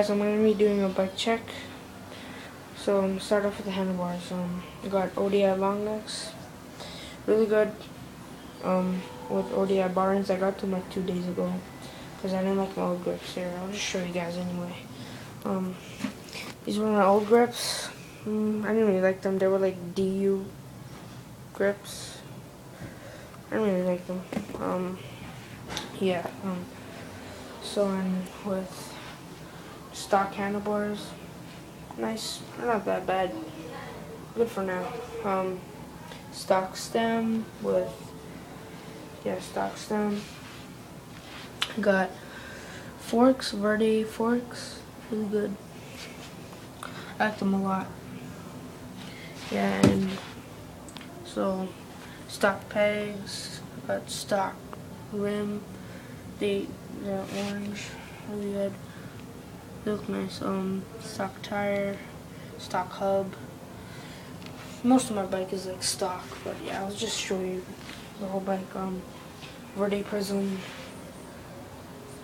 Guys, I'm going to be doing a bike check. So I'm going to start off with the handlebars. I got ODI long necks. Really good. With ODI bar-ins, I got them like 2 days ago. Because I didn't like my old grips here. I'll just show you guys anyway. These were my old grips. I didn't really like them. They were like DU grips. I didn't really like them. Yeah. So I'm with stock handlebars. Nice. They're not that bad. Good for now. Stock stem with stock stem. Got forks, Verde forks. Really good. I like them a lot. Yeah, and so stock pegs. Got stock rim. They're orange. Really good. They look nice. Stock tire, stock hub. Most of my bike is like stock, but yeah, I'll just show you the whole bike. Verde prism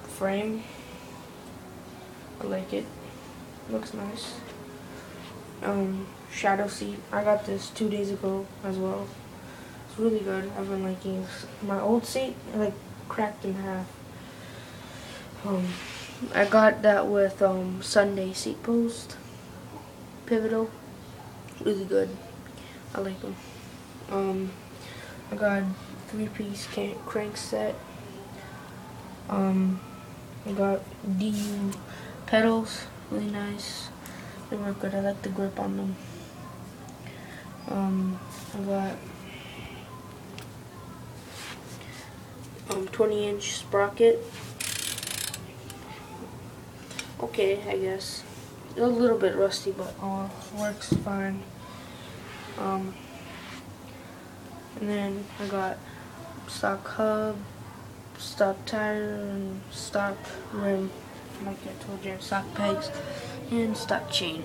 frame. I like it. Looks nice. Shadow seat. I got this 2 days ago as well. It's really good. I've been liking this. My old seat, like cracked in half. I got that with Sunday seat post. Pivotal. Really good. I like them. I got 3-piece crank set. I got DU pedals. Really nice. They work good. I like the grip on them. I got 20-inch sprocket. Okay, I guess. A little bit rusty, but works fine. And then I got stock hub, stock tire, and stock rim. Like I told you, stock pegs, and stock chain.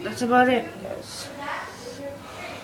That's about it, guys.